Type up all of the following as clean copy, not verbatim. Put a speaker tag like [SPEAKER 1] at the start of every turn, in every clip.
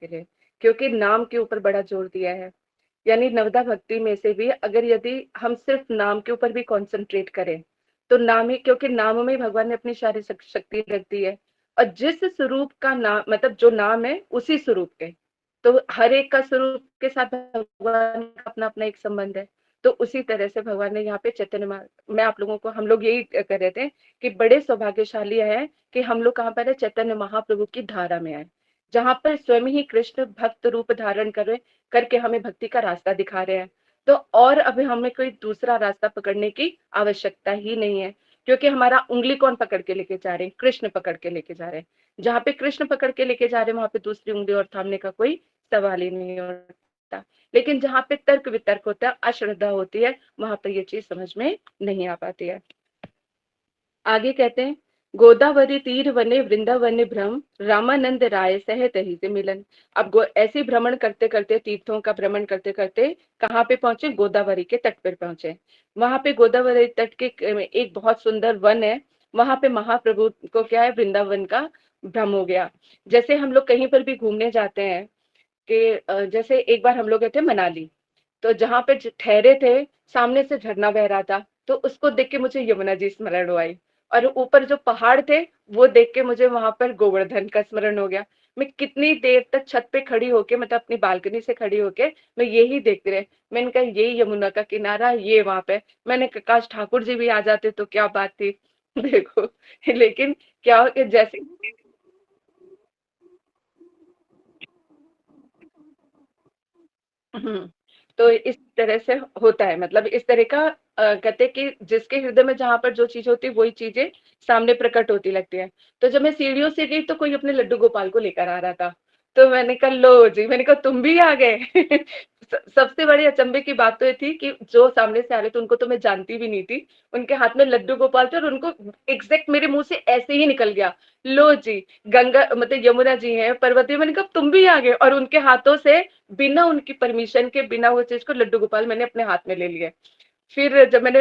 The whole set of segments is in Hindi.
[SPEAKER 1] के लिए, क्योंकि नाम के ऊपर बड़ा जोर दिया है। यानी नवदा भक्ति में से भी अगर यदि हम सिर्फ नाम के ऊपर भी कॉन्सेंट्रेट करें, तो नाम ही, क्योंकि नाम में ही भगवान ने अपनी सारी शक्ति रख दी है। और जिस स्वरूप का नाम, मतलब जो नाम है उसी स्वरूप के, तो हर एक का स्वरूप के साथ भगवान का अपना अपना एक संबंध है। तो उसी तरह से भगवान ने यहाँ पे चैतन्य मैं आप लोगों को, हम लोग यही कर रहे थे कि बड़े सौभाग्यशाली है कि हम लोग कहाँ पर है, चैतन्य महाप्रभु की धारा में है, जहाँ पर स्वयं ही कृष्ण भक्त रूप धारण करके हमें भक्ति का रास्ता दिखा रहे हैं। तो और अभी हमें कोई दूसरा रास्ता पकड़ने की आवश्यकता ही नहीं है, क्योंकि हमारा उंगली कौन पकड़ के लेके जा रहे हैं, कृष्ण पकड़ के लेके जा रहे हैं। जहाँ पे कृष्ण पकड़ के लेके जा रहे हैं, वहां पे दूसरी उंगली और थामने का कोई सवाल ही नहीं होता। लेकिन जहाँ पे तर्क वितर्क होता है, अश्रद्धा होती है, वहां पर ये चीज समझ में नहीं आ पाती है। आगे कहते हैं, गोदावरी तीर वने वृंदावन भ्रम, रामानंद राय सहत ही से मिलन। अब ऐसे भ्रमण करते करते, तीर्थों का भ्रमण करते करते कहाँ पे पहुंचे, गोदावरी के तट पर पहुंचे। वहां पे गोदावरी तट के एक बहुत सुंदर वन है, वहां पे महाप्रभु को क्या है, वृंदावन का भ्रम हो गया। जैसे हम लोग कहीं पर भी घूमने जाते हैं कि जैसे एक बार हम लोग गए थे मनाली, तो जहाँ पे ठहरे थे, सामने से झरना बह रहा था, तो उसको देख के मुझे यमुना जी स्मरण हुआ। और ऊपर जो पहाड़ थे, वो देख के मुझे वहां पर गोवर्धन का स्मरण हो गया। मैं कितनी देर तक छत पे खड़ी होके, मतलब अपनी बालकनी से खड़ी होके मैं यही देखती रही। मैंने कहा ये यमुना का किनारा, ये वहां पे। मैंने कहा काश ठाकुर जी भी आ जाते तो क्या बात थी। देखो, लेकिन क्या हो कि जैसे हम्म, तो इस तरह से होता है, मतलब इस तरह का कहते हैं कि जिसके हृदय में जहां पर जो चीज होती है, वही चीजें सामने प्रकट होती लगती है। तो जब मैं सीढ़ियों से गई, तो कोई अपने लड्डू गोपाल को लेकर आ रहा था। तो मैंने कहा लो जी, मैंने कहा तुम भी आ गए। सबसे बड़ी अचंभे की बात तो ये थी कि जो सामने से आ रहे थे उनको तो मैं जानती भी नहीं थी। उनके हाथ में लड्डू गोपाल थे, और उनको एग्जैक्ट मेरे मुंह से ऐसे ही निकल गया, लो जी, गंगा मतलब यमुना जी है, पर्वती। मैंने कहा तुम भी आ गए, और उनके हाथों से बिना उनकी परमिशन के, बिना वो चीज को, लड्डू गोपाल मैंने अपने हाथ में ले लिए। फिर जब मैंने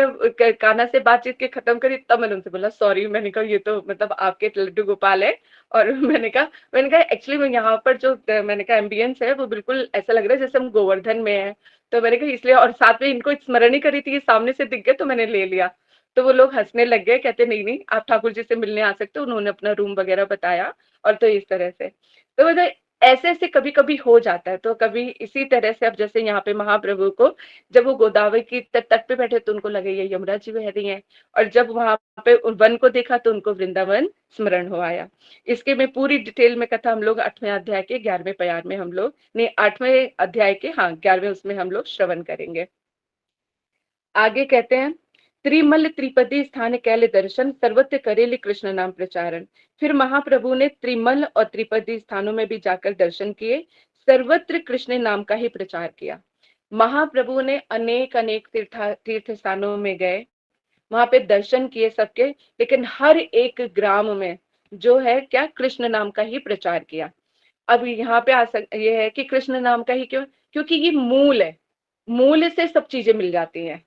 [SPEAKER 1] कान्हा से बातचीत के खत्म करी, तब मैंने उनसे बोला सॉरी, मैंने कहा ये तो मतलब आपके लड्डू गोपाल है। और मैंने कहा एक्चुअली मैं यहाँ पर जो मैंने कहा एम्बियंस है, वो बिल्कुल ऐसा लग रहा है जैसे हम गोवर्धन में है। तो मैंने कहा इसलिए, और साथ में इनको स्मरण ही करी थी, ये सामने से दिख गए तो मैंने ले लिया। तो वो लोग हंसने लग गए, कहते नहीं नहीं आप ठाकुर जी से मिलने आ सकते हो। उन्होंने अपना रूम वगैरह बताया। और तो इस तरह से, तो मतलब ऐसे ऐसे कभी कभी हो जाता है। तो कभी इसी तरह से, अब जैसे यहाँ पे महाप्रभु को, जब वो गोदावरी की तट पे बैठे, तो उनको लगे ये यमुना जी बह रही हैं। और जब वहां पे वन को देखा, तो उनको वृंदावन स्मरण हो आया। इसके में पूरी डिटेल में कथा हम लोग 8वें अध्याय के 11वें पयार में, हम लोग नहीं 8वें अध्याय के, हाँ 11वें, उसमें हम लोग श्रवण करेंगे। आगे कहते हैं, त्रिमल त्रिपदी स्थान कैल दर्शन, सर्वत्र करेली कृष्ण नाम प्रचारण। फिर महाप्रभु ने त्रिमल और त्रिपदी स्थानों में भी जाकर दर्शन किए, सर्वत्र कृष्ण नाम का ही प्रचार किया। महाप्रभु ने अनेक अनेक तीर्थ स्थानों में गए, वहां पे दर्शन किए सबके, लेकिन हर एक ग्राम में जो है क्या, कृष्ण नाम का ही प्रचार किया। अब यहाँ पे ये है कि कृष्ण नाम का ही क्यों, क्योंकि ये मूल है, मूल से सब चीजें मिल जाती हैं।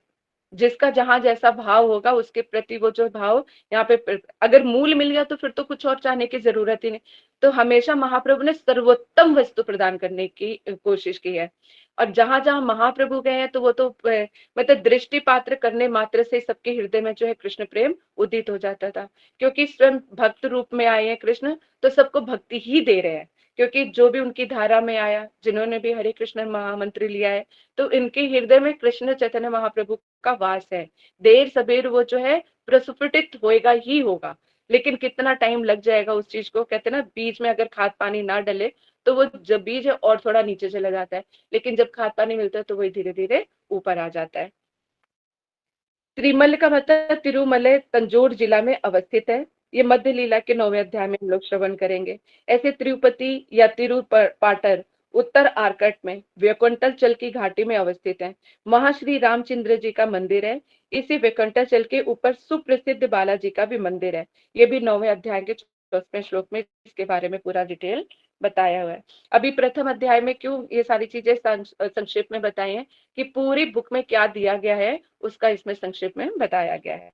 [SPEAKER 1] जिसका जहां जैसा भाव होगा, उसके प्रति वो जो भाव यहाँ पे अगर मूल मिल गया, तो फिर तो कुछ और चाहने की जरूरत ही नहीं। तो हमेशा महाप्रभु ने सर्वोत्तम वस्तु प्रदान करने की कोशिश की है। और जहां जहां महाप्रभु गए हैं, तो वो तो मतलब दृष्टि पात्र करने मात्र से सबके हृदय में जो है कृष्ण प्रेम उदित हो जाता था। क्योंकि स्वयं भक्त रूप में आए हैं कृष्ण, तो सबको भक्ति ही दे रहे हैं। क्योंकि जो भी उनकी धारा में आया, जिन्होंने भी हरे कृष्ण महामंत्र लिया है, तो इनके हृदय में कृष्ण चैतन्य महाप्रभु का वास है। देर सबेर वो जो है प्रस्फुटित होएगा ही होगा। लेकिन कितना टाइम लग जाएगा उस चीज को, कहते हैं ना, बीज में अगर खाद पानी ना डले, तो वो जब बीज है और थोड़ा नीचे चला जाता है, लेकिन जब खाद पानी मिलता है, तो वही धीरे धीरे ऊपर आ जाता है। त्रिमल का मतलब तिरुमलय तंजौर जिला में अवस्थित है। ये मध्य लीला के 9वें अध्याय में हम लोग श्रवण करेंगे। ऐसे तिरुपति या तिरुपाटर उत्तर आर्कट में वैकुंठचल की घाटी में अवस्थित है। वहां श्री रामचंद्र जी का मंदिर है। इसी वैकुंठचल के ऊपर सुप्रसिद्ध बालाजी का भी मंदिर है। ये भी 9वें अध्याय के 64वें श्लोक में इसके बारे में पूरा डिटेल बताया हुआ है। अभी प्रथम अध्याय में क्यों ये सारी चीजें संक्षेप में बताई हैं, कि पूरी बुक में क्या दिया गया है, उसका इसमें संक्षेप में बताया गया है।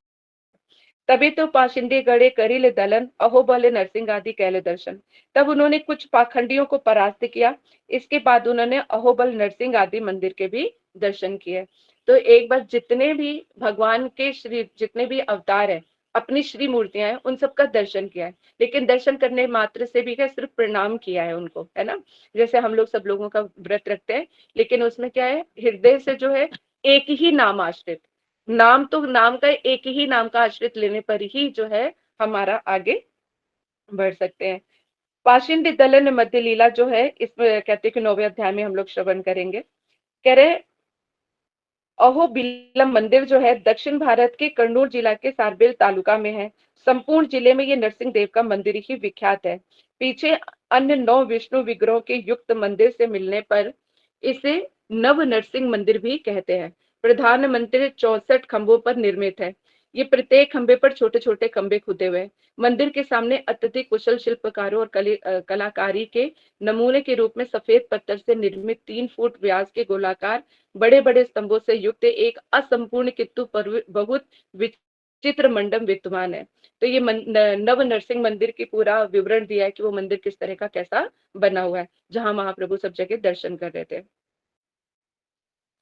[SPEAKER 1] तभी तो पाशिंदे गड़े करिल दलन, अहो बल नरसिंह आदि कैल दर्शन। तब उन्होंने कुछ पाखंडियों को परास्त किया। इसके बाद उन्होंने अहोबल नरसिंह आदि मंदिर के भी दर्शन किए। तो एक बार जितने भी भगवान के श्री जितने भी अवतार है, अपनी श्री मूर्तियां हैं, उन सबका दर्शन किया है। लेकिन दर्शन करने मात्र से भी क्या, सिर्फ प्रणाम किया है उनको, है ना। जैसे हम लोग सब लोगों का व्रत रखते हैं, लेकिन उसमें क्या है, हृदय से जो है एक ही नाम आश्रित, नाम तो नाम का एक ही नाम का आश्रित लेने पर ही जो है हमारा आगे बढ़ सकते हैं। पाषिंड दलन मध्य लीला जो है, इसमें कहते हैं कि 9वें अध्याय में हम लोग श्रवण करेंगे। कह रहे अहोबिलम मंदिर जो है दक्षिण भारत के कर्नूल जिला के सारबेल तालुका में है। संपूर्ण जिले में ये नरसिंह देव का मंदिर ही विख्यात है। पीछे अन्य 9 विष्णु विग्रहों के युक्त मंदिर से मिलने पर इसे नव नरसिंह मंदिर भी कहते हैं। प्रधान मंदिर 64 खंभों पर निर्मित है। ये प्रत्येक खंभे पर छोटे छोटे खंभे खुदे हुए हैं। मंदिर के सामने अत्यधिक कुशल शिल्पकारों और कलाकारी के नमूने के रूप में सफेद पत्थर से निर्मित 3 फुट व्यास के गोलाकार बड़े बड़े स्तंभों से युक्त एक असंपूर्ण किंतु बहुत विचित्र मंडप विद्यमान है। तो ये नव नरसिंह मंदिर की पूरा विवरण दिया है कि वो मंदिर किस तरह का कैसा बना हुआ है, जहां महाप्रभु सब जगह दर्शन कर रहे थे।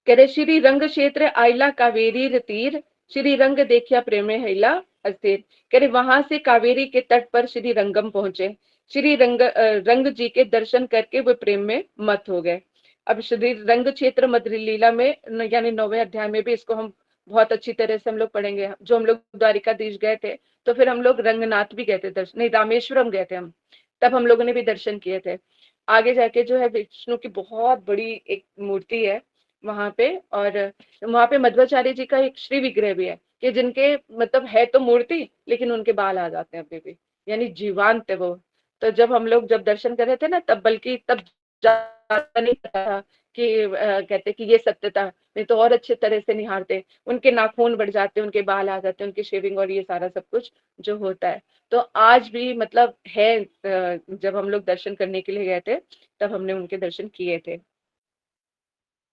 [SPEAKER 1] कह रहे श्री रंग क्षेत्र आइला कावेरी तीर, श्री रंग देखिया प्रेम हैला अस्थिर। कह रहे वहां से कावेरी के तट पर श्री रंगम पहुंचे। श्री रंग जी के दर्शन करके वे प्रेम में मत हो गए। अब श्री रंग क्षेत्र मध्य लीला में यानी 9वें अध्याय में भी इसको हम बहुत अच्छी तरह से हम लोग पढ़ेंगे। जो हम लोग द्वारिकाधीश गए थे, तो फिर हम लोग रंगनाथ भी गए थे दर्शन, नहीं रामेश्वरम गए थे हम, तब हम लोगों ने भी दर्शन किए थे। आगे जाके जो है विष्णु की बहुत बड़ी एक मूर्ति है वहां पे, और वहां पे मध्वाचार्य जी का एक श्री विग्रह भी है, कि जिनके मतलब है तो मूर्ति, लेकिन उनके बाल आ जाते हैं अभी भी, यानी जीवांत है वो। तो जब हम लोग जब दर्शन कर रहे थे ना, तब बल्कि तब ज्यादा नहीं पता था कि कहते कि ये सत्य था, नहीं तो और अच्छे तरह से निहारते। उनके नाखून बढ़ जाते, उनके बाल आ जाते, उनकी शेविंग और ये सारा सब कुछ जो होता है। तो आज भी मतलब है, जब हम लोग दर्शन करने के लिए गए थे, तब हमने उनके दर्शन किए थे।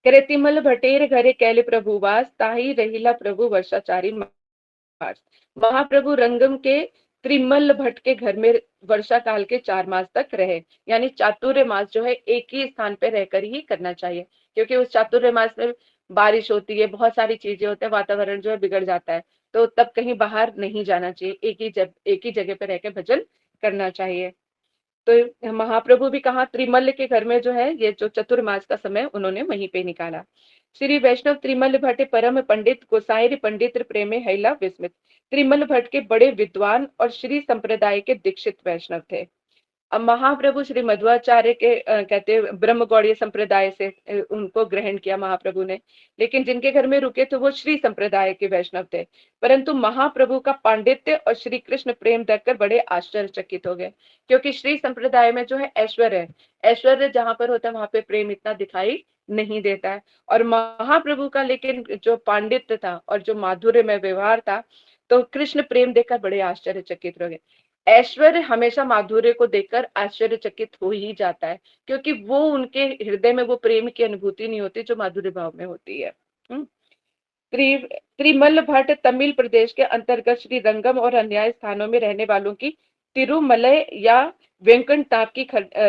[SPEAKER 1] करे तिमल भटेर घरे कैल प्रभुवास, ताही रहिला प्रभु वर्षाचारी मास। महाप्रभु रंगम के त्रिमल भट्ट के घर में वर्षा काल के 4 मास तक रहे। यानी चातुर्य मास जो है एक ही स्थान पे रहकर ही करना चाहिए, क्योंकि उस चातुर्य मास में बारिश होती है, बहुत सारी चीजें होते हैं, वातावरण जो है बिगड़ जाता है। तो तब कहीं बाहर नहीं जाना चाहिए, एक ही जगह पे रहकर भजन करना चाहिए। तो महाप्रभु भी कहा त्रिमल्ल के घर में जो है ये जो चतुर्मास का समय उन्होंने वहीं पे निकाला। श्री वैष्णव त्रिमल्ल भट्ट परम पंडित गोसाई पंडित प्रेमे हैला विस्मित। त्रिमल्ल भट्ट के बड़े विद्वान और श्री संप्रदाय के दीक्षित वैष्णव थे। अब महाप्रभु श्री मध्वाचार्य के कहते ब्रह्म गौड़ीय संप्रदाय से उनको ग्रहण किया महाप्रभु ने, लेकिन जिनके घर में रुके थे वो श्री संप्रदाय के वैष्णव थे। परंतु महाप्रभु का पांडित्य और श्री कृष्ण प्रेम देखकर बड़े आश्चर्यचकित हो गए, क्योंकि श्री संप्रदाय में जो है ऐश्वर्य है, ऐश्वर्य जहां पर होता है वहां पे प्रेम इतना दिखाई नहीं देता है। और महाप्रभु का लेकिन जो पांडित्य था और जो माधुर्य में व्यवहार था, तो कृष्ण प्रेम देखकर बड़े आश्चर्यचकित हो गए। ऐश्वर्य हमेशा माधुर्य को देखकर आश्चर्यचकित हो ही जाता है, क्योंकि वो उनके हृदय में वो प्रेम की अनुभूति नहीं होती जो माधुर्य भाव में होती है। त्रिमल भट्ट तमिल प्रदेश के अंतर्गत श्री रंगम और अन्य स्थानों में रहने वालों की तिरुमलय या वेंकट नाम की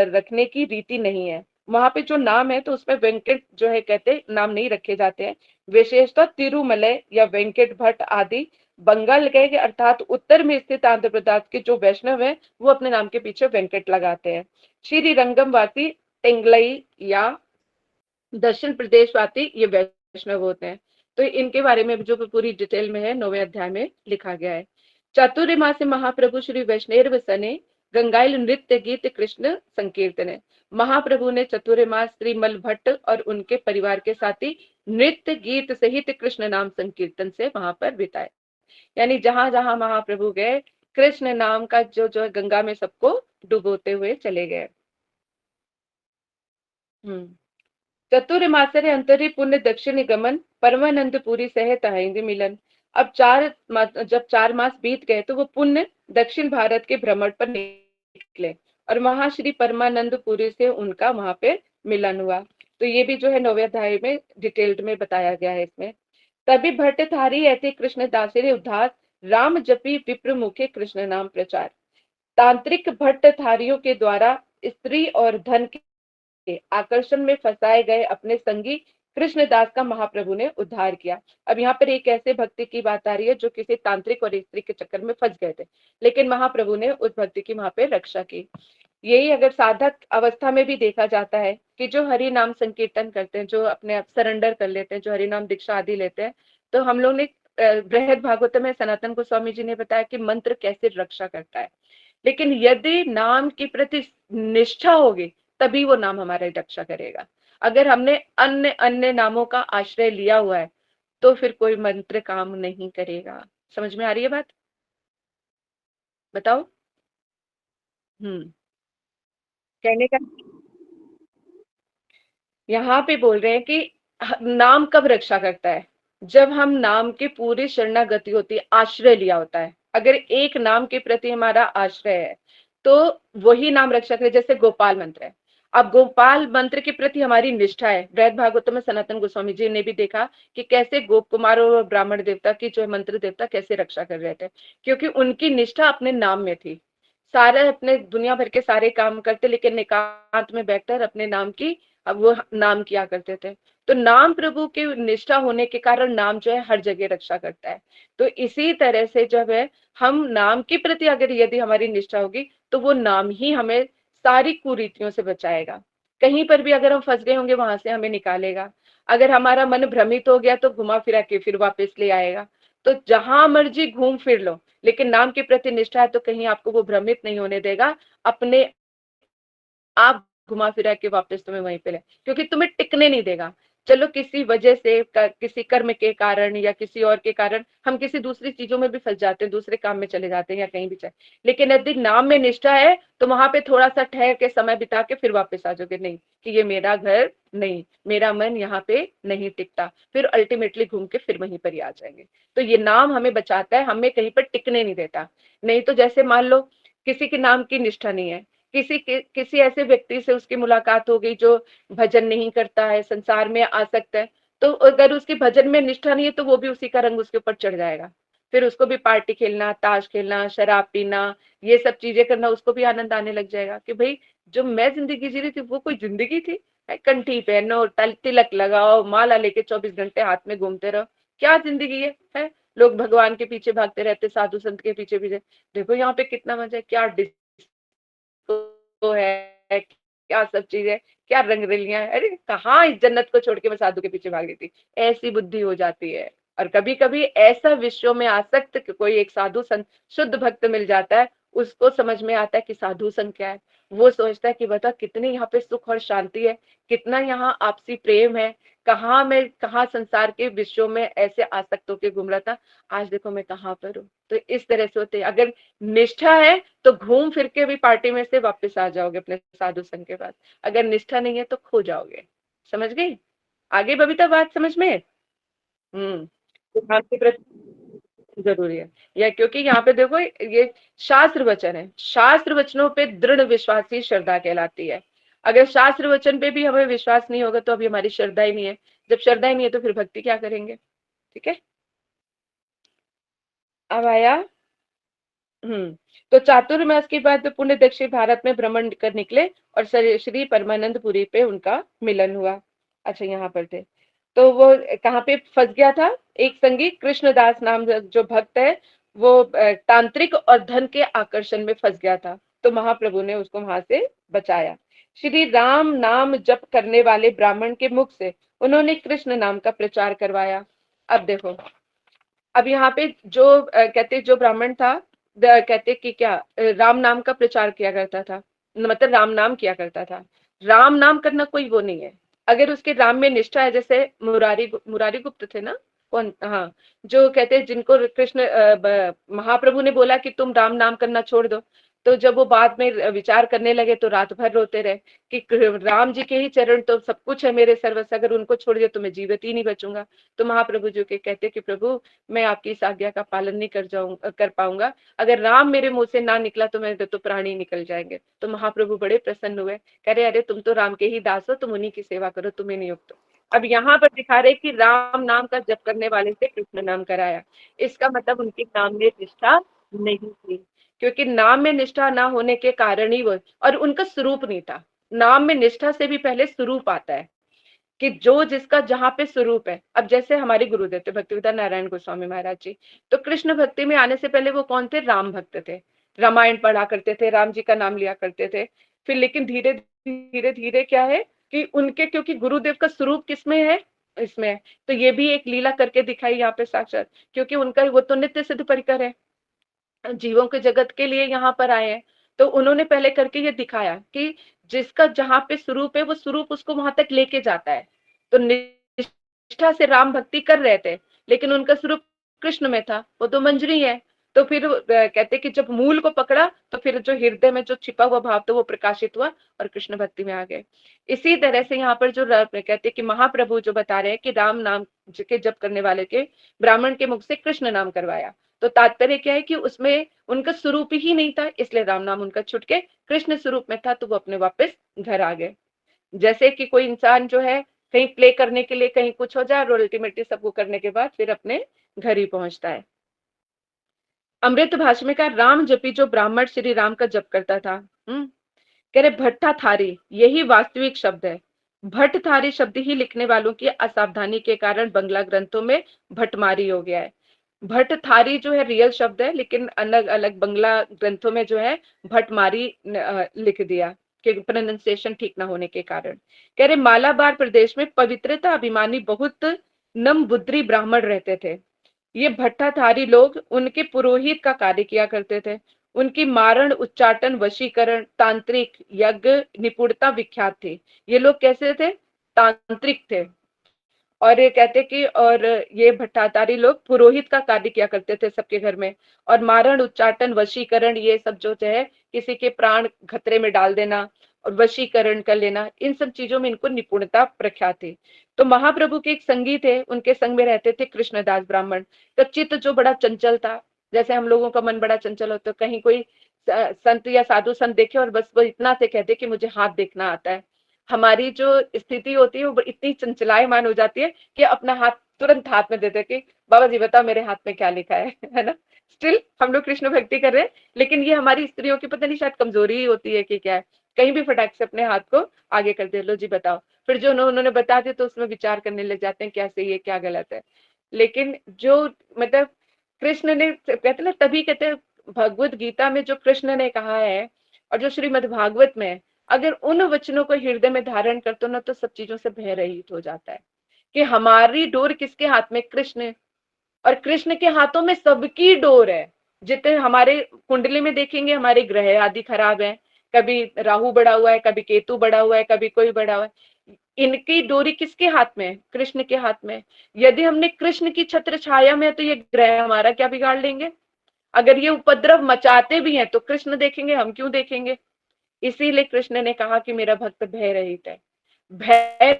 [SPEAKER 1] रखने की रीति नहीं है। वहां पे जो नाम है तो उसमें वेंकट जो है कहते नाम नहीं रखे जाते हैं। विशेषतः तिरुमलय या वेंकट भट्ट आदि बंगाल गए, अर्थात उत्तर में स्थित आंध्र प्रदेश के जो वैष्णव है वो अपने नाम के पीछे वेंकट लगाते हैं। श्री रंगम वासी टेंगलई या दक्षिण प्रदेश वासी ये वैष्णव होते हैं। तो इनके बारे में जो पूरी डिटेल में है 9वें अध्याय में लिखा गया है। चातुर्मा से महाप्रभु श्री वैष्णव सने गंगाइल नृत्य गीत कृष्ण संकीर्तन है। महाप्रभु ने चतुर्मास श्रीमल भट्ट और उनके परिवार के साथी नृत्य गीत सहित कृष्ण नाम संकीर्तन से वहां पर बिताए। यानी जहां जहां महाप्रभु गए, कृष्ण नाम का जो जो गंगा में सबको डुबोते हुए चले गए। चतुर्मासरे अंतरी पुण्य दक्षिण गमन, परमानंद पुरी सहित हिंदी मिलन। अब जब 4 मास बीत गए तो वो पुण्य दक्षिण भारत के भ्रमण पर निकले, और वहां श्री परमानंद पुरी से उनका वहां पे मिलन हुआ। तो ये भी जो है 9वें अध्याय में डिटेल्ड में बताया गया है इसमें। तभी भट्टधारी ऐसे कृष्णदासरे उद्धार राम जपी विप्र मुखे कृष्ण नाम प्रचार। तांत्रिक भट्टधारियों के द्वारा स्त्री और धन के आकर्षण में फंसाए गए अपने संगी कृष्णदास का महाप्रभु ने उद्धार किया। अब यहाँ पर एक ऐसे भक्ति की बात आ रही है जो किसी तांत्रिक और स्त्री के चक्कर में फंस गए थे, लेकिन महाप्रभु ने उस भक्ति की वहां पे रक्षा की। यही अगर साधक अवस्था में भी देखा जाता है कि जो हरि नाम संकीर्तन करते हैं, जो अपने आप सरेंडर कर लेते हैं, जो हरि नाम दीक्षा आदि लेते हैं, तो हम लोग ने बृहद भागवत में सनातन गोस्वामी जी ने बताया कि मंत्र कैसे रक्षा करता है। लेकिन यदि नाम की प्रति निष्ठा होगी तभी वो नाम हमारी रक्षा करेगा। अगर हमने अन्य अन्य नामों का आश्रय लिया हुआ है तो फिर कोई मंत्र काम नहीं करेगा। समझ में आ रही है बात? बताओ। हम्म। कहने का यहाँ पे बोल रहे हैं कि नाम कब रक्षा करता है? जब हम नाम की पूरी शरणागति होती है, आश्रय लिया होता है। अगर एक नाम के प्रति हमारा आश्रय है तो वही नाम रक्षा करे। जैसे गोपाल मंत्र है, अब गोपाल मंत्र के प्रति हमारी निष्ठा है। बृहद भागवत में सनातन गोस्वामी जी ने भी देखा कि कैसे गोप कुमार और ब्राह्मण देवता की जो मंत्र देवता कैसे रक्षा कर रहे थे, क्योंकि उनकी निष्ठा अपने नाम में थी। सारे अपने दुनिया भर के सारे काम करते लेकिन एकांत में बैठकर अपने नाम की, अब वो नाम किया करते थे। तो नाम प्रभु की निष्ठा होने के कारण नाम जो है हर जगह रक्षा करता है। तो इसी तरह से जब है हम नाम के प्रति अगर यदि हमारी निष्ठा होगी तो वो नाम ही हमें सारी कुरीतियों से बचाएगा। कहीं पर भी अगर हम फंस गए होंगे वहां से हमें निकालेगा। अगर हमारा मन भ्रमित हो गया तो घुमा फिरा के फिर वापस ले आएगा। तो जहां मर्जी घूम फिर लो, लेकिन नाम के प्रति निष्ठा है तो कहीं आपको वो भ्रमित नहीं होने देगा। अपने आप घुमा फिरा के वापस तुम्हें वहीं पे ले, क्योंकि तुम्हें टिकने नहीं देगा। चलो किसी वजह से किसी कर्म के कारण या किसी और के कारण हम किसी दूसरी चीजों में भी फंस जाते हैं, दूसरे काम में चले जाते हैं या कहीं भी चले, लेकिन यदि नाम में निष्ठा है तो वहां पे थोड़ा सा ठहर के समय बिता के फिर वापस आ जाओगे। नहीं कि ये मेरा घर नहीं, मेरा मन यहाँ पे नहीं टिकता, फिर अल्टीमेटली घूम के फिर वहीं पर ही आ जाएंगे। तो ये नाम हमें बचाता है, हमें कहीं पर टिकने नहीं देता। नहीं तो जैसे मान लो किसी के नाम की निष्ठा नहीं है, किसी ऐसे व्यक्ति से उसकी मुलाकात हो गई जो भजन नहीं करता है, संसार में आसक्त है, तो अगर उसकी भजन में निष्ठा नहीं है तो वो भी उसी का रंग उसके ऊपर चढ़ जाएगा। फिर उसको भी पार्टी खेलना, ताश खेलना, शराब पीना, ये सब चीजें करना उसको भी आनंद आने लग जाएगा कि भाई जो मैं जिंदगी जी रही थी वो कोई जिंदगी थी? कंठी पहनो, तिलक लगाओ, माला लेके 24 घंटे हाथ में घूमते रहो, क्या जिंदगी है? लोग भगवान के पीछे भागते रहते, साधु संत के पीछे पीछे। देखो यहाँ पे कितना मजा है, क्या तो है, क्या सब चीजें, क्या रंगरलियां है। अरे कहाँ इस जन्नत को छोड़ के मैं साधु के पीछे भाग रही थी। ऐसी बुद्धि हो जाती है। और कभी कभी ऐसा विषयों में आसक्त कोई एक साधु संत शुद्ध भक्त मिल जाता है, उसको समझ में आता है कि साधु संत क्या है। वो सोचता है कि बता कितनी यहाँ पे सुख और शांति है, कितना यहाँ आपसी प्रेम है। कहाँ मैं कहाँ संसार के विषयों में ऐसे आसक्त होकर घूम रहा था, आज देखो मैं कहाँ पर हूँ। तो इस तरह से होते, अगर निष्ठा है तो घूम फिर के भी पार्टी में से वापस आ जाओगे अपने साधु संग के पास। अगर निष्ठा नहीं है तो खो जाओगे। समझ गई? आगे बबीता बात समझ में? तो ध्यान के प्रति जरूरी है यह, क्योंकि यहाँ पे देखो ये शास्त्र वचन है, शास्त्र वचनों पे दृढ़ विश्वास ही श्रद्धा कहलाती है। अगर शास्त्र वचन पे भी हमें विश्वास नहीं होगा तो अभी हमारी श्रद्धा ही नहीं है। जब श्रद्धा ही नहीं है तो फिर भक्ति क्या करेंगे? ठीक है, अब आया। तो चातुर्मास के बाद पुण्य दक्षिण भारत में भ्रमण कर निकले और श्री परमानंदपुरी पे उनका मिलन हुआ। अच्छा यहाँ पर थे तो वो कहाँ पे फंस गया था? एक संगी कृष्णदास नाम जो भक्त है वो तांत्रिक और धन के आकर्षण में फंस गया था, तो महाप्रभु ने उसको वहां से बचाया। श्री राम नाम जप करने वाले ब्राह्मण के मुख से उन्होंने कृष्ण नाम का प्रचार करवाया। अब देखो, अब यहाँ पे जो कहते जो ब्राह्मण था, कहते कि क्या राम नाम का प्रचार किया करता था, मतलब राम नाम किया करता था। राम नाम करना कोई वो नहीं है। अगर उसके राम में निष्ठा है, जैसे मुरारी गुप्त थे ना, कौन, हाँ, जो कहते हैं जिनको कृष्ण महाप्रभु ने बोला कि तुम राम नाम करना छोड़ दो, तो जब वो बाद में विचार करने लगे तो रात भर रोते रहे कि राम जी के ही चरण तो सब कुछ है मेरे सर्वस्व, अगर उनको छोड़ दिया तो मैं जीवित ही नहीं बचूंगा। तो महाप्रभु जो के कहते कि प्रभु मैं आपकी इस आज्ञा का पालन नहीं कर पाऊंगा, अगर राम मेरे मुंह से ना निकला तो मेरे तो प्राणी निकल जाएंगे। तो महाप्रभु बड़े प्रसन्न हुए, कह रहे अरे तुम तो राम के ही दास हो, तुम उन्हीं की सेवा करो, तुम्हें नियुक्त हो। अब यहाँ पर दिखा रहे कि राम नाम का जप करने वाले से कृष्ण नाम कराया। इसका मतलब उनके नाम में निष्ठा नहीं थी, क्योंकि नाम में निष्ठा ना होने के कारण ही वो, और उनका स्वरूप नहीं था। नाम में निष्ठा से भी पहले स्वरूप आता है, कि जो जिसका जहाँ पे स्वरूप है। अब जैसे हमारे गुरुदेव थे भक्तिवेदांत नारायण गोस्वामी महाराज जी, तो कृष्ण भक्ति में आने से पहले वो कौन थे? राम भक्त थे। रामायण पढ़ा करते थे, राम जी का नाम लिया करते थे। फिर लेकिन धीरे धीरे धीरे क्या है कि उनके, क्योंकि गुरुदेव का स्वरूप किसमें है? इसमें है। तो ये भी एक लीला करके दिखाई यहाँ पे साक्षात, क्योंकि उनका वो तो नित्य सिद्ध परिकर है, जीवों के जगत के लिए यहाँ पर आए हैं। तो उन्होंने पहले करके ये दिखाया कि जिसका जहाँ पे स्वरूप है, वो स्वरूप उसको वहां तक लेके जाता है। तो निष्ठा से राम भक्ति कर रहे थे, लेकिन उनका स्वरूप कृष्ण में था, वो तो मंजरी है। तो फिर कहते कि जब मूल को पकड़ा, तो फिर जो हृदय में जो छिपा हुआ भाव था वो प्रकाशित हुआ और कृष्ण भक्ति में आ गए। इसी तरह से यहाँ पर जो कहते कि महाप्रभु जो बता रहे हैं कि राम नाम के जप करने वाले के ब्राह्मण के मुख से कृष्ण नाम करवाया, तो तात्पर्य क्या है कि उसमें उनका स्वरूप ही नहीं था, इसलिए राम नाम उनका छुट के कृष्ण स्वरूप में था, तो वो अपने वापस घर आ गए। जैसे कि कोई इंसान जो है कहीं प्ले करने के लिए कहीं कुछ हो जाए, और अल्टीमेटली सबको करने के बाद फिर अपने घर ही पहुंचता है। अमृत भाषा में का राम जपी जो ब्राह्मण श्री राम का जप करता था, कह रहे भट्टाथारी यही वास्तविक शब्द है। भट्टथारी शब्द ही लिखने वालों की असावधानी के कारण बंगला ग्रंथों में भट्टमारी हो गया है। भट्टथारी जो है रियल शब्द है, लेकिन अलग अलग बंगला ग्रंथों में जो है भट्टमारी लिख दिया, कि प्रोनाउंसिएशन ठीक ना होने के कारण। कह रहे मालाबार प्रदेश में पवित्रता अभिमानी बहुत नमबुद्री ब्राह्मण रहते थे। ये भट्टाधारी लोग उनके पुरोहित का कार्य किया करते थे। उनकी मारण, उच्चाटन, वशीकरण, तांत्रिक, यज्ञ निपुणता विख्यात थी। ये लोग कैसे थे? तांत्रिक थे। और ये कहते कि और ये भट्टाधारी लोग पुरोहित का कार्य किया करते थे सबके घर में। और मारण, उच्चाटन, वशीकरण, ये सब जो है किसी के प्राण खतरे में डाल देना और वशीकरण कर लेना, इन सब चीजों में इनको निपुणता प्रख्यात थी। तो महाप्रभु के एक संगी थे, उनके संग में रहते थे कृष्णदास ब्राह्मण। तो चित्त जो बड़ा चंचल था, जैसे हम लोगों का मन बड़ा चंचल होता है, कहीं कोई संत या साधु संत देखे और बस वो इतना से कहते कि मुझे हाथ देखना आता है। हमारी जो स्थिति होती है वो इतनी चंचलायमान हो जाती है कि अपना हाथ तुरंत हाथ में देते कि बाबा जी बताओ मेरे हाथ में क्या लिखा है ना। स्टिल हम लोग कृष्ण भक्ति कर रहे हैं, लेकिन ये हमारी स्त्रियों की पता नहीं शायद कमजोरी ही होती है कि क्या है, कहीं भी फटाक से अपने हाथ को आगे कर दे, लो जी बताओ। फिर जो उन्होंने बता दिया तो उसमें विचार करने लग जाते हैं क्या सही है क्या गलत है। लेकिन जो मतलब कृष्ण ने कहते ना, तभी कहते भगवत गीता में जो कृष्ण ने कहा है और जो श्रीमद् भागवत में है, अगर उन वचनों को हृदय में धारण करते हो ना, तो सब चीजों से भय रहित हो जाता है। कि हमारी डोर किसके हाथ में? कृष्ण। और कृष्ण के हाथों में सबकी डोर है। जितने हमारे कुंडली में देखेंगे हमारे ग्रह आदि खराब है, कभी राहु बढ़ा हुआ है, कभी केतु बढ़ा हुआ है, कभी कोई बढ़ा हुआ है, इनकी डोरी किसके हाथ में? कृष्ण के हाथ में। यदि हमने कृष्ण की छत्र छाया में है, तो ये ग्रह हमारा क्या बिगाड़ लेंगे? अगर ये उपद्रव मचाते भी हैं तो कृष्ण देखेंगे, हम क्यों देखेंगे? इसीलिए कृष्ण ने कहा कि मेरा भक्त भय रहित है। भय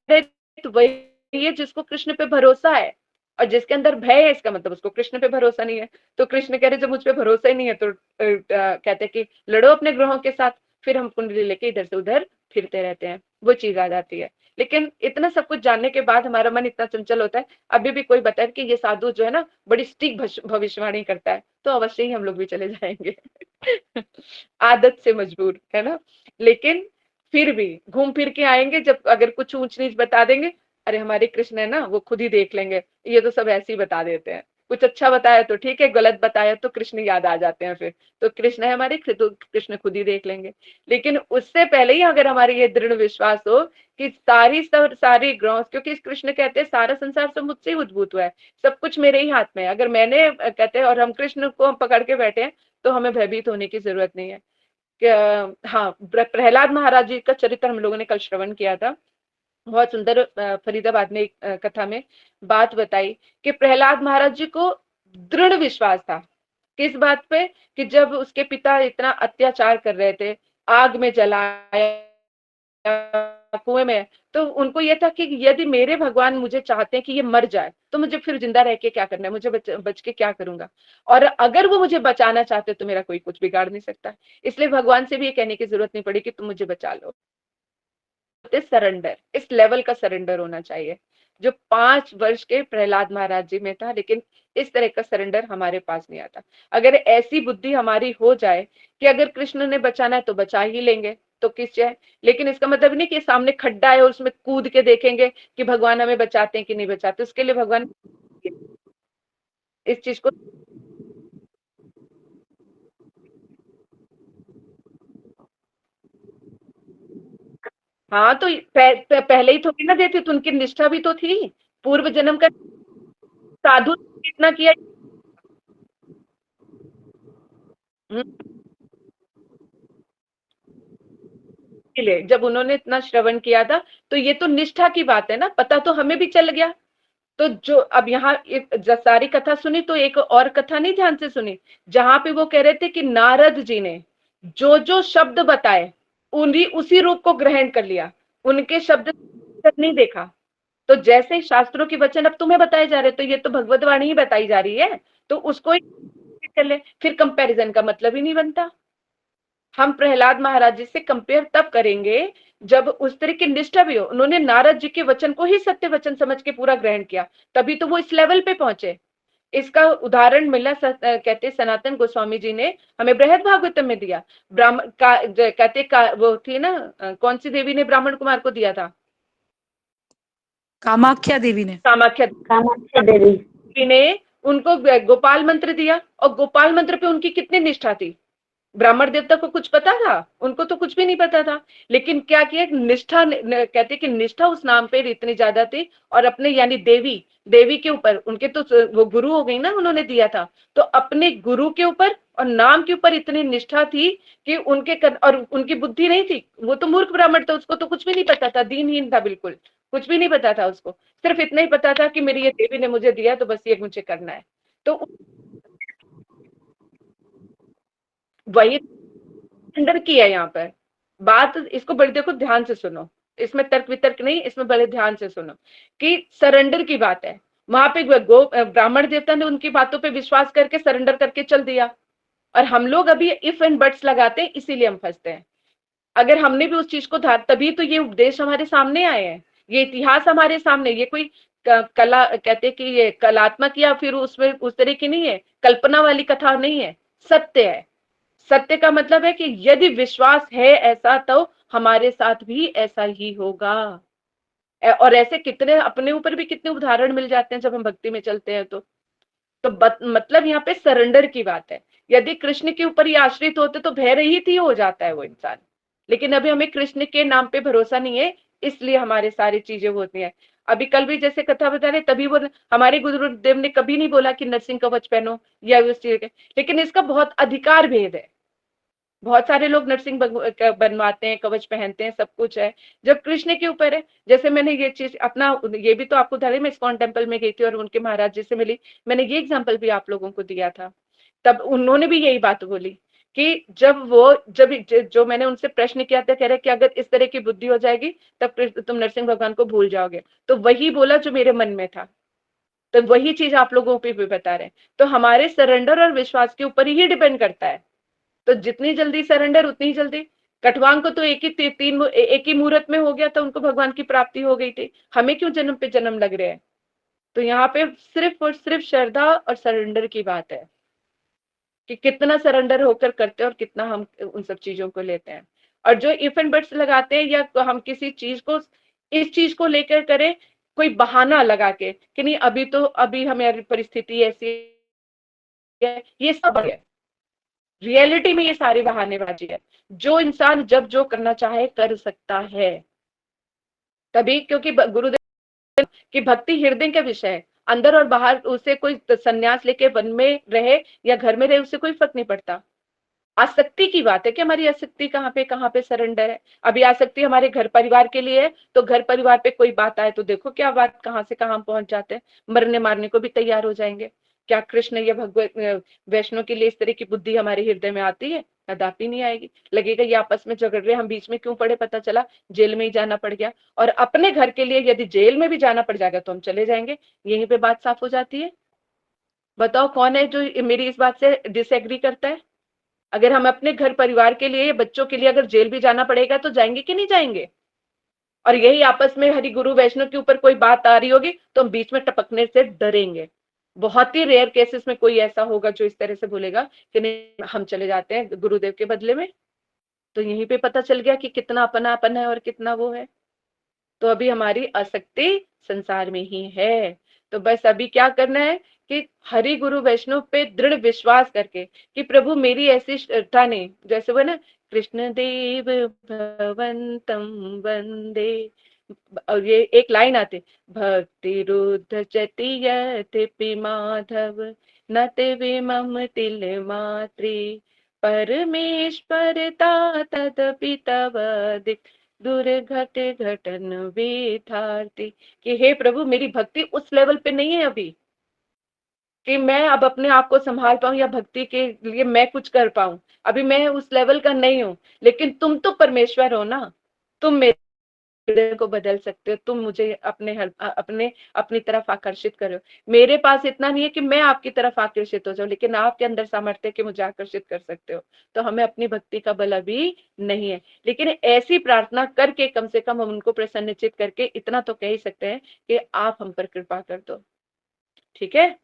[SPEAKER 1] रहित वही है जिसको कृष्ण पे भरोसा है, और जिसके अंदर भय है इसका मतलब उसको कृष्ण पे भरोसा नहीं है। तो कृष्ण कह रहे जब मुझ पे भरोसा ही नहीं है तो कहते कि लड़ो अपने ग्रहों के साथ। फिर हम कुंडली लेके इधर से उधर फिरते रहते हैं, वो चीज आ जाती है। लेकिन इतना सब कुछ जानने के बाद हमारा मन इतना चंचल होता है, अभी भी कोई बताए कि ये साधु जो है ना बड़ी स्टिक भविष्यवाणी करता है, तो अवश्य ही हम लोग भी चले जाएंगे। आदत से मजबूर है ना। लेकिन फिर भी घूम फिर के आएंगे, जब अगर कुछ ऊंच नीच बता देंगे, अरे हमारे कृष्ण है ना वो खुद ही देख लेंगे, ये तो सब ऐसे ही बता देते हैं। कुछ अच्छा बताया तो ठीक है, गलत बताया तो कृष्ण याद आ जाते हैं फिर। तो कृष्ण है हमारे, तो कृष्ण खुद ही देख लेंगे। लेकिन उससे पहले ही अगर हमारे ये दृढ़ विश्वास हो कि सारी ग्रहों, क्योंकि इस कृष्ण कहते हैं सारा संसार सब मुझसे ही उद्भूत हुआ है, सब कुछ मेरे ही हाथ में है। अगर मैंने कहते हैं और हम कृष्ण को हम पकड़ के बैठे हैं, तो हमें भयभीत होने की जरूरत नहीं है। हाँ, प्रहलाद महाराज जी का चरित्र हम लोगों ने कल श्रवण किया था। बहुत सुंदर फरीदाबाद में एक कथा में बात बताई कि प्रहलाद महाराज जी को दृढ़ विश्वास था किस बात पे, कि जब उसके पिता इतना अत्याचार कर रहे थे, आग में जलाया, कुएं में, तो उनको ये था कि यदि मेरे भगवान मुझे चाहते हैं कि ये मर जाए, तो मुझे फिर जिंदा रह के क्या करना है, मुझे बच के क्या करूंगा। और अगर वो मुझे बचाना चाहते तो मेरा कोई कुछ बिगाड़ नहीं सकता। इसलिए भगवान से भी ये कहने की जरूरत नहीं पड़ी कि तुम मुझे बचा लो। सरेंडर, इस लेवल का सरेंडर होना चाहिए जो 5 वर्ष के प्रहलाद महाराज जी में था, लेकिन इस तरह का सरेंडर हमारे पास नहीं आता। अगर ऐसी बुद्धि हमारी हो जाए कि अगर कृष्ण ने बचाना है तो बचा ही लेंगे, तो किस चाहे, लेकिन इसका मतलब नहीं कि सामने खड्डा है और उसमें कूद के देखेंगे कि भगवान हमें बचाते हैं कि नहीं बचाते, उसके लिए भगवान इस चीज को। हाँ तो पहले ही थोड़ी ना देती, तो उनकी निष्ठा भी तो थी, पूर्व जन्म का साधु कितना किया। इसलिए जब उन्होंने इतना श्रवण किया था, तो ये तो निष्ठा की बात है ना, पता तो हमें भी चल गया। तो जो अब यहाँ सारी कथा सुनी, तो एक और कथा नहीं ध्यान से सुनी, जहां पे वो कह रहे थे कि नारद जी ने जो जो शब्द बताए उन्हीं उसी रूप को ग्रहण कर लिया, उनके शब्द नहीं देखा। तो जैसे शास्त्रों के वचन अब तुम्हें बताए जा रहे, तो ये तो भगवत वाणी ही बताई जा रही है, तो उसको ही कर ले, फिर कंपैरिजन का मतलब ही नहीं बनता। हम प्रहलाद महाराज जी से कंपेयर तब करेंगे जब उस तरह की निष्ठा भी हो, उन्होंने नारद जी के वचन को ही सत्य वचन समझ के पूरा ग्रहण किया, तभी तो वो इस लेवल पे पहुंचे। इसका उदाहरण मिला कहते सनातन गोस्वामी जी ने हमें बृहद भागवतम में दिया। ब्राह्मण का कहते वो थी ना, कौन सी देवी ने ब्राह्मण कुमार को दिया था?
[SPEAKER 2] कामाख्या देवी ने।
[SPEAKER 1] कामाख्या देवी ने उनको गोपाल मंत्र दिया, और गोपाल मंत्र पे उनकी कितनी निष्ठा थी। ब्राह्मण देवता को कुछ पता था? उनको तो कुछ भी नहीं पता था, लेकिन क्या किया, निष्ठा कहते कि निष्ठा उस नाम पे इतनी ज्यादा थी, और अपने यानी देवी देवी के ऊपर उनके तो वो गुरु हो गई ना, उन्होंने दिया था, तो अपने गुरु के ऊपर और नाम के ऊपर इतनी निष्ठा थी कि और उनकी बुद्धि नहीं थी, वो तो मूर्ख ब्राह्मण था, उसको तो कुछ भी नहीं पता था, दीनहीन था बिल्कुल, कुछ भी नहीं पता था उसको, सिर्फ इतना ही पता था कि मेरी ये देवी ने मुझे दिया, तो बस ये मुझे करना है। तो वही अंडर की है यहाँ पर बात, इसको बड़े देखो ध्यान से सुनो, इसमें तर्क वितर्क नहीं, इसमें बड़े ध्यान से सुनो कि सरेंडर की बात है। वहां पे ब्राह्मण देवता ने उनकी बातों पे विश्वास करके सरेंडर करके चल दिया, और हम लोग अभी इफ एंड बट्स लगाते हैं, इसीलिए हम फंसते हैं। अगर हमने भी उस चीज को तभी तो ये उपदेश हमारे सामने आए हैं, ये इतिहास हमारे सामने, ये कोई कला कहते कि ये कलात्मक या फिर उसमें उस तरह की नहीं है, कल्पना वाली कथा नहीं है, सत्य है। सत्य का मतलब है कि यदि विश्वास है ऐसा, तो हमारे साथ भी ऐसा ही होगा। और ऐसे कितने अपने ऊपर भी कितने उदाहरण मिल जाते हैं जब हम भक्ति में चलते हैं तो मतलब यहाँ पे सरेंडर की बात है। यदि कृष्ण के ऊपर ही आश्रित होते तो भय रहित ही हो जाता है वो इंसान, लेकिन अभी हमें कृष्ण के नाम पे भरोसा नहीं है, इसलिए हमारे सारी चीजें होती हैं। अभी कल भी जैसे कथा बता रहे, तभी वो हमारे गुरुदेव ने कभी नहीं बोला कि नरसिंह कवच पहनो या उस चीज के, लेकिन इसका बहुत अधिकार भेद है। बहुत सारे लोग नरसिंह बनवाते हैं, कवच पहनते हैं, सब कुछ है, जब कृष्ण के ऊपर है। जैसे मैंने ये चीज अपना, ये भी तो आपको धरे, मैं इस्कॉन टेम्पल में गई थी और उनके महाराज जी से मिली, मैंने ये एग्जाम्पल भी आप लोगों को दिया था, तब उन्होंने भी यही बात बोली कि जब जो मैंने उनसे प्रश्न किया था, कह रहे कि अगर इस तरह की बुद्धि हो जाएगी तब तुम नरसिंह भगवान को भूल जाओगे, तो वही बोला जो मेरे मन में था, तो वही चीज आप लोगों पे भी बता रहे हैं। तो हमारे सरेंडर और विश्वास के ऊपर ही डिपेंड करता है। तो जितनी जल्दी सरेंडर उतनी ही जल्दी। कटवांग को तो एक ही मुहूर्त में हो गया था, उनको भगवान की प्राप्ति हो गई थी, हमें क्यों जन्म पे जन्म लग रहे हैं? तो यहाँ पे सिर्फ और सिर्फ श्रद्धा और सरेंडर की बात है कि कितना सरेंडर होकर करते हैं और कितना हम उन सब चीजों को लेते हैं। और जो इफ एंड बट्स लगाते हैं, या हम किसी चीज को इस चीज को लेकर करें, कोई बहाना लगा के कि नहीं अभी हमारी परिस्थिति ऐसी है, ये सब है। रियलिटी में ये सारी बहानेबाजी है। जो इंसान जब जो करना चाहे कर सकता है, तभी क्योंकि गुरुदेव की भक्ति हृदय का विषय है, अंदर और बाहर उसे कोई संन्यास लेके वन में रहे या घर में रहे, उससे कोई फर्क नहीं पड़ता। आसक्ति की बात है कि हमारी आसक्ति कहाँ पे सरेंडर है। अभी आसक्ति हमारे घर परिवार के लिए है, तो घर परिवार पे कोई बात आए तो देखो क्या बात, कहाँ से कहाँ हम पहुंच जाते हैं, मरने मारने को भी तैयार हो जाएंगे। क्या कृष्ण या भगवत वैष्णव के लिए इस तरह की बुद्धि हमारे हृदय में आती है? कदापि नहीं आएगी। लगेगा ये आपस में झगड़ रहे, हम बीच में क्यों पड़े, पता चला जेल में ही जाना पड़ गया। और अपने घर के लिए यदि जेल में भी जाना पड़ जाएगा तो हम चले जाएंगे, यहीं पे बात साफ हो जाती है। बताओ कौन है जो मेरी इस बात से डिसएग्री करता है? अगर हम अपने घर परिवार के लिए, बच्चों के लिए अगर जेल भी जाना पड़ेगा तो जाएंगे कि नहीं जाएंगे? और यही आपस में हरि गुरु वैष्णव के ऊपर कोई बात आ रही होगी तो हम बीच में टपकने से डरेंगे। बहुत ही रेयर केसेस में कोई ऐसा होगा जो इस तरह से बोलेगा कि नहीं हम चले जाते हैं गुरुदेव के बदले में। तो यहीं पे पता चल गया कि कितना अपनापन है और कितना वो है। तो अभी हमारी आसक्ति संसार में ही है। तो बस अभी क्या करना है कि हरि गुरु वैष्णव पे दृढ़ विश्वास करके कि प्रभु मेरी ऐसी श्रद्धा नहीं, जैसे वो ना कृष्ण देव भगवंतम वंदे, और ये एक लाइन आती, भक्ति रुद्ध चति माधव न ते विमम तिल मात्री परमेश्वरता तदपि तव दुर्घट घटन विधार्ती। कि हे प्रभु मेरी भक्ति उस लेवल पे नहीं है अभी कि मैं अब अपने आप को संभाल पाऊं या भक्ति के लिए मैं कुछ कर पाऊं। अभी मैं उस लेवल का नहीं हूं, लेकिन तुम तो परमेश्वर हो ना, तुम मेरे हृदय को बदल सकते हो, तुम मुझे अपने अपनी तरफ आकर्षित करो। मेरे पास इतना नहीं है कि मैं आपकी तरफ आकर्षित हो जाऊं, लेकिन आपके अंदर सामर्थ्य कि मुझे आकर्षित कर सकते हो। तो हमें अपनी भक्ति का बल अभी नहीं है, लेकिन ऐसी प्रार्थना करके कम से कम हम उनको प्रसन्नचित करके इतना तो कह ही सकते हैं कि आप हम पर कृपा कर दो। ठीक है,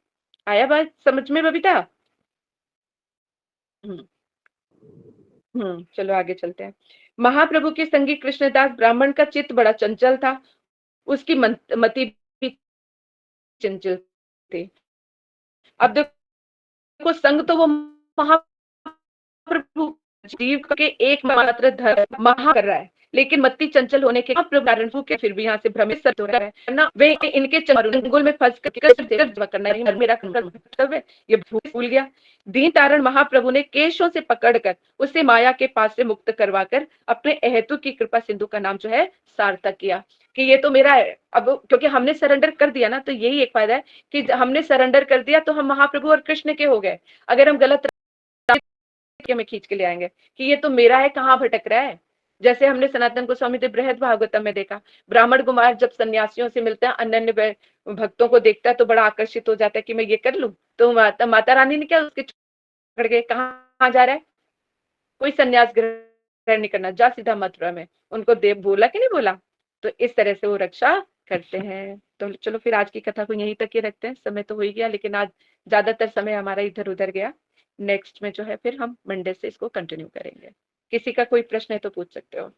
[SPEAKER 1] आया बात समझ में बबीता? हम्म। चलो आगे चलते हैं। महाप्रभु के संगी कृष्णदास ब्राह्मण का चित्त बड़ा चंचल था, उसकी मति भी चंचल थी। अब देखो संग तो वो महाप्रभु जीव के एकमात्र धर्म महा कर रहा है, लेकिन मत्ती चंचल होने के कारण के फिर भी यहाँ से भ्रमित हो रहा है ना, वे इनके चंगुल में फंस कर करना है मेरा कर्तव्य है, ये भूल गया। दीन तारण महाप्रभु ने केशों से पकड़कर उसे माया के पास से मुक्त करवाकर अपने अहेतु की कृपा सिंधु का नाम जो है सार्थक किया कि ये तो मेरा है। अब क्योंकि हमने सरेंडर कर दिया ना, तो यही एक फायदा है कि हमने सरेंडर कर दिया तो हम महाप्रभु और कृष्ण के हो गए। अगर हम गलत के में खींच के ले आएंगे कि ये तो मेरा है, कहाँ भटक रहा है। जैसे हमने सनातन गोस्वामी देव बृहद भागवतम में देखा, ब्राह्मण कुमार जब सन्यासियों से मिलता है, अनन्य भक्तों को देखता है तो बड़ा आकर्षित हो जाता है कि मैं ये कर लूं। तो माता रानी ने क्या उसके छोड़ के कहाँ जा रहा है, कोई सन्यास ग्रहण नहीं करना, जा सीधा मथुरा में। उनको देव बोला कि नहीं बोला। तो इस तरह से वो रक्षा करते हैं। तो चलो फिर आज की कथा को यहीं तक ही रखते हैं, समय तो हो ही गया, लेकिन आज ज्यादातर समय हमारा इधर उधर गया। नेक्स्ट में जो है फिर हम मंडे से इसको कंटिन्यू करेंगे। किसी का कोई प्रश्न है तो पूछ सकते हो।